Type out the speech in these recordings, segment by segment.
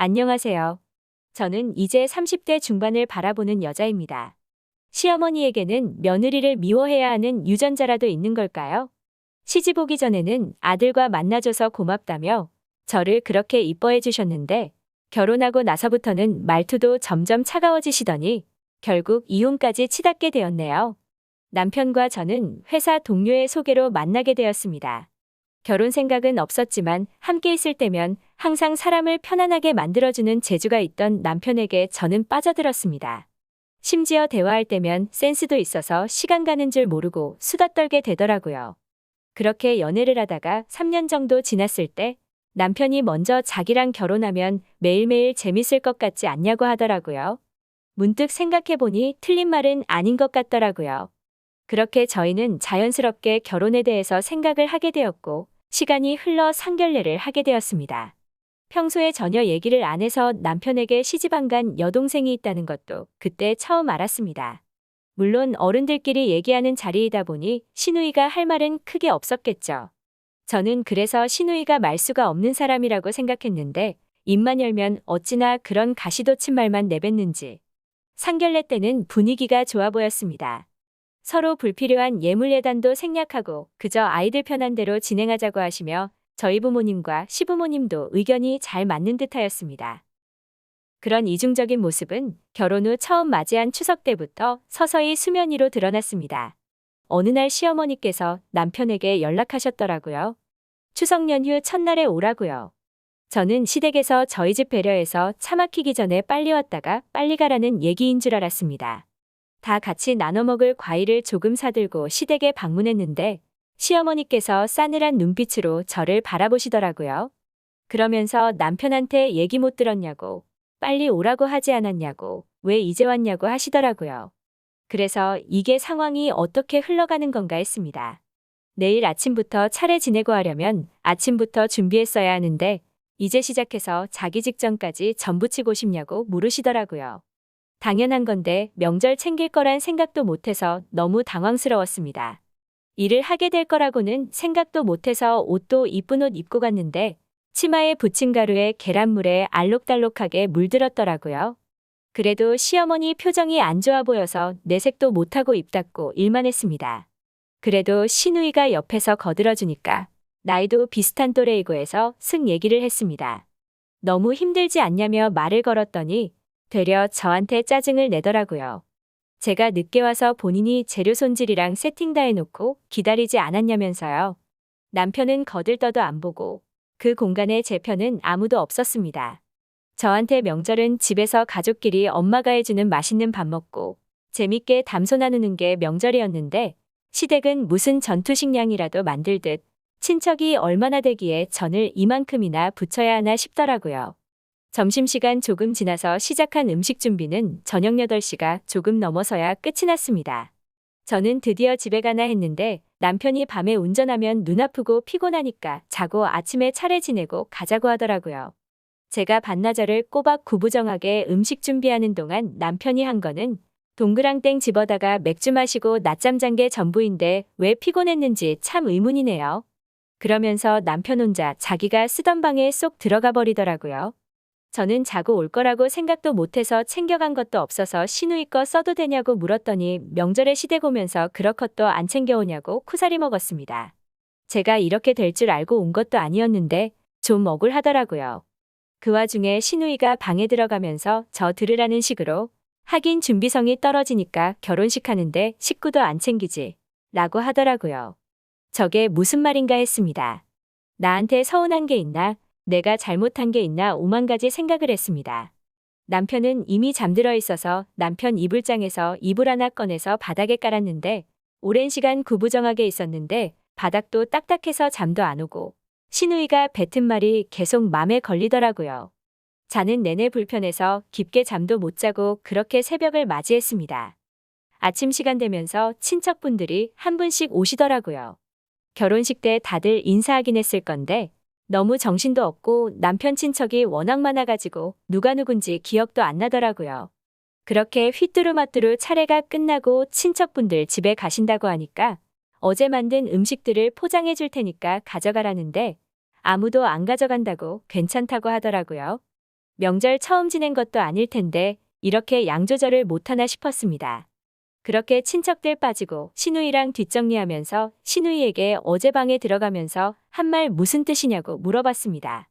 안녕하세요. 저는 이제 30대 중반을 바라보는 여자입니다. 시어머니에게는 며느리를 미워해야 하는 유전자라도 있는 걸까요? 시집 오기 전에는 아들과 만나줘서 고맙다며 저를 그렇게 이뻐해 주셨는데 결혼하고 나서부터는 말투도 점점 차가워지시더니 결국 이혼까지 치닫게 되었네요. 남편과 저는 회사 동료의 소개로 만나게 되었습니다. 결혼 생각은 없었지만 함께 있을 때면 항상 사람을 편안하게 만들어주는 재주가 있던 남편에게 저는 빠져들었습니다. 심지어 대화할 때면 센스도 있어서 시간 가는 줄 모르고 수다 떨게 되더라고요. 그렇게 연애를 하다가 3년 정도 지났을 때 남편이 먼저 자기랑 결혼하면 매일매일 재밌을 것 같지 않냐고 하더라고요. 문득 생각해보니 틀린 말은 아닌 것 같더라고요. 그렇게 저희는 자연스럽게 결혼에 대해서 생각을 하게 되었고 시간이 흘러 상견례를 하게 되었습니다. 평소에 전혀 얘기를 안 해서 남편에게 시집 안 간 여동생이 있다는 것도 그때 처음 알았습니다. 물론 어른들끼리 얘기하는 자리이다 보니 시누이가 할 말은 크게 없었겠죠. 저는 그래서 시누이가 말수가 없는 사람이라고 생각했는데 입만 열면 어찌나 그런 가시돋친 말만 내뱉는지. 상견례 때는 분위기가 좋아 보였습니다. 서로 불필요한 예물 예단도 생략하고 그저 아이들 편한 대로 진행하자고 하시며 저희 부모님과 시부모님도 의견이 잘 맞는 듯하였습니다. 그런 이중적인 모습은 결혼 후 처음 맞이한 추석 때부터 서서히 수면 위로 드러났습니다. 어느 날 시어머니께서 남편에게 연락하셨더라고요. 추석 연휴 첫날에 오라고요. 저는 시댁에서 저희 집 배려해서 차 막히기 전에 빨리 왔다가 빨리 가라는 얘기인 줄 알았습니다. 다 같이 나눠 먹을 과일을 조금 사들고 시댁에 방문했는데 시어머니께서 싸늘한 눈빛으로 저를 바라보시더라고요. 그러면서 남편한테 얘기 못 들었냐고, 빨리 오라고 하지 않았냐고, 왜 이제 왔냐고 하시더라고요. 그래서 이게 상황이 어떻게 흘러가는 건가 했습니다. 내일 아침부터 차례 지내고 하려면 아침부터 준비했어야 하는데 이제 시작해서 자기 직전까지 전부 치고 싶냐고 물으시더라고요. 당연한 건데 명절 챙길 거란 생각도 못해서 너무 당황스러웠습니다. 일을 하게 될 거라고는 생각도 못해서 옷도 이쁜 옷 입고 갔는데 치마에 부친 가루에 계란물에 알록달록하게 물들었더라고요. 그래도 시어머니 표정이 안 좋아 보여서 내색도 못하고 입 닫고 일만 했습니다. 그래도 시누이가 옆에서 거들어주니까 나이도 비슷한 또래이고 해서 슥 얘기를 했습니다. 너무 힘들지 않냐며 말을 걸었더니 되려 저한테 짜증을 내더라고요. 제가 늦게 와서 본인이 재료 손질이랑 세팅 다 해놓고 기다리지 않았냐면서요. 남편은 거들떠도 안 보고 그 공간에 제 편은 아무도 없었습니다. 저한테 명절은 집에서 가족끼리 엄마가 해주는 맛있는 밥 먹고 재밌게 담소 나누는 게 명절이었는데 시댁은 무슨 전투식량이라도 만들듯 친척이 얼마나 되기에 전을 이만큼이나 붙여야 하나 싶더라고요. 점심시간 조금 지나서 시작한 음식 준비는 저녁 8시가 조금 넘어서야 끝이 났습니다. 저는 드디어 집에 가나 했는데 남편이 밤에 운전하면 눈 아프고 피곤하니까 자고 아침에 차례 지내고 가자고 하더라고요. 제가 반나절을 꼬박 구부정하게 음식 준비하는 동안 남편이 한 거는 동그랑땡 집어다가 맥주 마시고 낮잠 잔 게 전부인데 왜 피곤했는지 참 의문이네요. 그러면서 남편 혼자 자기가 쓰던 방에 쏙 들어가 버리더라고요. 저는 자고 올 거라고 생각도 못해서 챙겨간 것도 없어서 시누이 거 써도 되냐고 물었더니 명절에 시댁 오면서 그렇것도 안 챙겨오냐고 쿠사리 먹었습니다. 제가 이렇게 될 줄 알고 온 것도 아니었는데 좀 억울하더라고요. 그 와중에 시누이가 방에 들어가면서 저 들으라는 식으로 하긴 준비성이 떨어지니까 결혼식 하는데 식구도 안 챙기지 라고 하더라고요. 저게 무슨 말인가 했습니다. 나한테 서운한 게 있나? 내가 잘못한 게 있나 오만 가지 생각을 했습니다. 남편은 이미 잠들어 있어서 남편 이불장에서 이불 하나 꺼내서 바닥에 깔았는데 오랜 시간 구부정하게 있었는데 바닥도 딱딱해서 잠도 안 오고 시누이가 뱉은 말이 계속 맘에 걸리더라고요. 자는 내내 불편해서 깊게 잠도 못 자고 그렇게 새벽을 맞이했습니다. 아침 시간 되면서 친척분들이 한 분씩 오시더라고요. 결혼식 때 다들 인사하긴 했을 건데 너무 정신도 없고 남편 친척이 워낙 많아가지고 누가 누군지 기억도 안 나더라고요. 그렇게 휘뚜루마뚜루 차례가 끝나고 친척분들 집에 가신다고 하니까 어제 만든 음식들을 포장해 줄 테니까 가져가라는데 아무도 안 가져간다고 괜찮다고 하더라고요. 명절 처음 지낸 것도 아닐 텐데 이렇게 양 조절을 못하나 싶었습니다. 그렇게 친척들 빠지고 시누이랑 뒷정리하면서 시누이에게 어제 방에 들어가면서 한 말 무슨 뜻이냐고 물어봤습니다.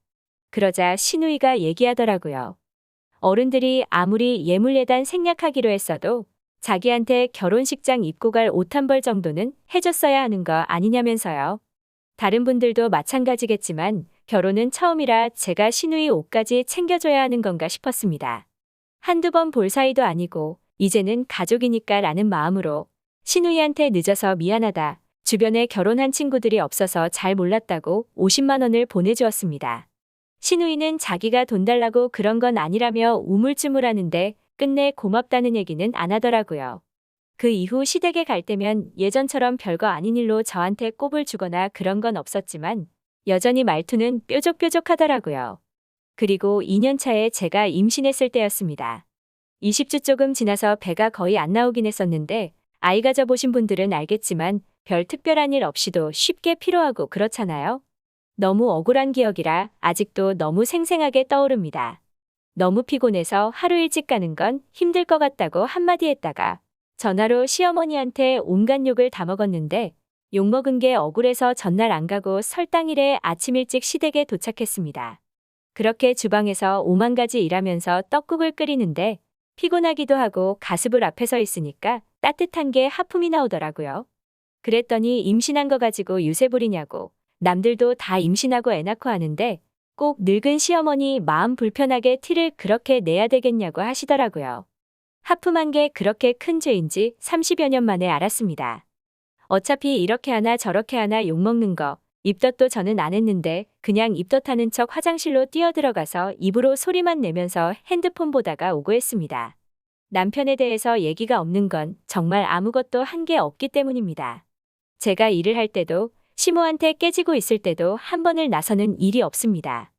그러자 시누이가 얘기하더라고요. 어른들이 아무리 예물예단 생략하기로 했어도 자기한테 결혼식장 입고 갈 옷 한 벌 정도는 해줬어야 하는 거 아니냐면서요. 다른 분들도 마찬가지겠지만 결혼은 처음이라 제가 시누이 옷까지 챙겨줘야 하는 건가 싶었습니다. 한두 번 볼 사이도 아니고 이제는 가족이니까 라는 마음으로 시누이한테 늦어서 미안하다. 주변에 결혼한 친구들이 없어서 잘 몰랐다고 50만 원을 보내주었습니다. 시누이는 자기가 돈 달라고 그런 건 아니라며 우물쭈물하는데 끝내 고맙다는 얘기는 안 하더라고요. 그 이후 시댁에 갈 때면 예전처럼 별거 아닌 일로 저한테 꼽을 주거나 그런 건 없었지만 여전히 말투는 뾰족뾰족하더라고요. 그리고 2년 차에 제가 임신했을 때였습니다. 20주 조금 지나서 배가 거의 안 나오긴 했었는데 아이 가져보신 분들은 알겠지만 별 특별한 일 없이도 쉽게 피로하고 그렇잖아요. 너무 억울한 기억이라 아직도 너무 생생하게 떠오릅니다. 너무 피곤해서 하루 일찍 가는 건 힘들 것 같다고 한마디 했다가 전화로 시어머니한테 온갖 욕을 다 먹었는데 욕먹은 게 억울해서 전날 안 가고 설 당일에 아침 일찍 시댁에 도착했습니다. 그렇게 주방에서 오만 가지 일하면서 떡국을 끓이는데 피곤하기도 하고 가스불 앞에 서 있으니까 따뜻한 게 하품이 나오더라고요. 그랬더니 임신한 거 가지고 유세 부리냐고 남들도 다 임신하고 애 낳고 하는데 꼭 늙은 시어머니 마음 불편하게 티를 그렇게 내야 되겠냐고 하시더라고요. 하품한 게 그렇게 큰 죄인지 30여 년 만에 알았습니다. 어차피 이렇게 하나 저렇게 하나 욕먹는 거 입덧도 저는 안 했는데 그냥 입덧하는 척 화장실로 뛰어들어가서 입으로 소리만 내면서 핸드폰 보다가 오고 했습니다. 남편에 대해서 얘기가 없는 건 정말 아무것도 한 게 없기 때문입니다. 제가 일을 할 때도 시모한테 깨지고 있을 때도 한 번을 나서는 일이 없습니다.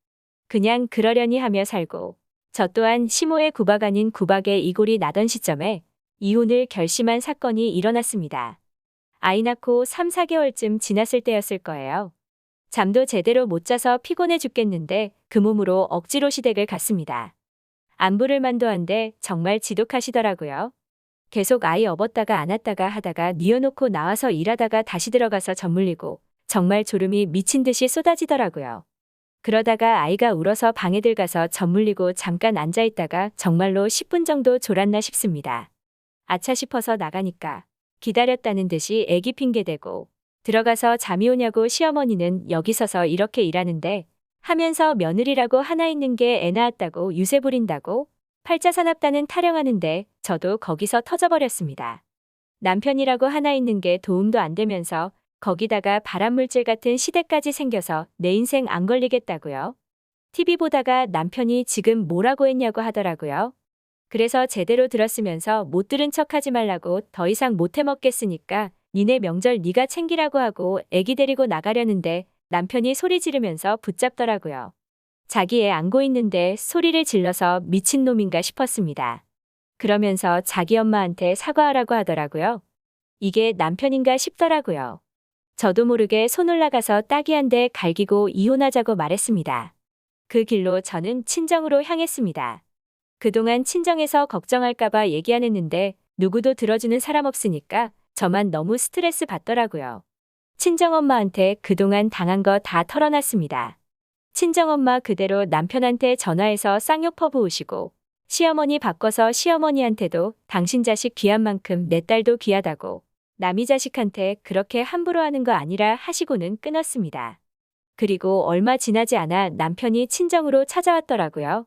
그냥 그러려니 하며 살고 저 또한 시모의 구박 아닌 구박에 이골이 나던 시점에 이혼을 결심한 사건이 일어났습니다. 아이 낳고 3, 4개월쯤 지났을 때였을 거예요. 잠도 제대로 못 자서 피곤해 죽겠는데 그 몸으로 억지로 시댁을 갔습니다. 안부를 만도한데 정말 지독하시더라고요. 계속 아이 업었다가 안았다가 하다가 뉘어놓고 나와서 일하다가 다시 들어가서 젖물리고 정말 졸음이 미친 듯이 쏟아지더라고요. 그러다가 아이가 울어서 방에 들어가서 젖물리고 잠깐 앉아있다가 정말로 10분 정도 졸았나 싶습니다. 아차 싶어서 나가니까 기다렸다는 듯이 애기 핑계대고 들어가서 잠이 오냐고 시어머니는 여기 서서 이렇게 일하는데 하면서 며느리라고 하나 있는 게 애 낳았다고 유세 부린다고 팔자사납다는 타령하는데 저도 거기서 터져버렸습니다. 남편이라고 하나 있는 게 도움도 안 되면서 거기다가 발암물질 같은 시대까지 생겨서 내 인생 안 걸리겠다고요. TV 보다가 남편이 지금 뭐라고 했냐고 하더라고요. 그래서 제대로 들었으면서 못 들은 척하지 말라고 더 이상 못 해먹겠으니까 니네 명절 니가 챙기라고 하고 애기 데리고 나가려는데 남편이 소리 지르면서 붙잡더라고요. 자기 애 안고 있는데 소리를 질러서 미친놈인가 싶었습니다. 그러면서 자기 엄마한테 사과하라고 하더라고요. 이게 남편인가 싶더라고요. 저도 모르게 손 올라가서 따기 한 대 갈기고 이혼하자고 말했습니다. 그 길로 저는 친정으로 향했습니다. 그동안 친정에서 걱정할까봐 얘기 안 했는데 누구도 들어주는 사람 없으니까 저만 너무 스트레스 받더라고요. 친정엄마한테 그동안 당한 거 다 털어놨습니다. 친정엄마 그대로 남편한테 전화해서 쌍욕 퍼부으시고 시어머니 바꿔서 시어머니한테도 당신 자식 귀한 만큼 내 딸도 귀하다고 남이 자식한테 그렇게 함부로 하는 거 아니라 하시고는 끊었습니다. 그리고 얼마 지나지 않아 남편이 친정으로 찾아왔더라고요.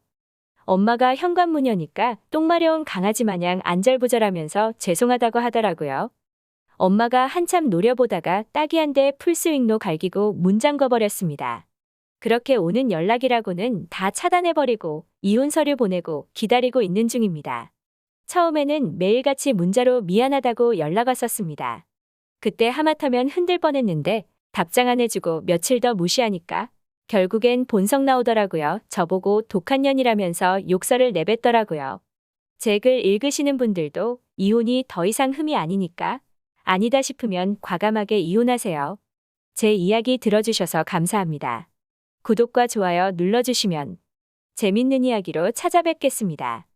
엄마가 현관무녀니까 똥 마려운 강아지 마냥 안절부절하면서 죄송하다고 하더라고요. 엄마가 한참 노려보다가 따기 한 대 풀스윙로 갈기고 문 잠궈버렸습니다. 그렇게 오는 연락이라고는 다 차단해버리고 이혼 서류 보내고 기다리고 있는 중입니다. 처음에는 매일같이 문자로 미안하다고 연락 왔었습니다. 그때 하마터면 흔들 뻔했는데 답장 안 해주고 며칠 더 무시하니까 결국엔 본성 나오더라고요. 저보고 독한 년이라면서 욕설을 내뱉더라고요. 제 글 읽으시는 분들도 이혼이 더 이상 흠이 아니니까 아니다 싶으면 과감하게 이혼하세요. 제 이야기 들어주셔서 감사합니다. 구독과 좋아요 눌러주시면 재밌는 이야기로 찾아뵙겠습니다.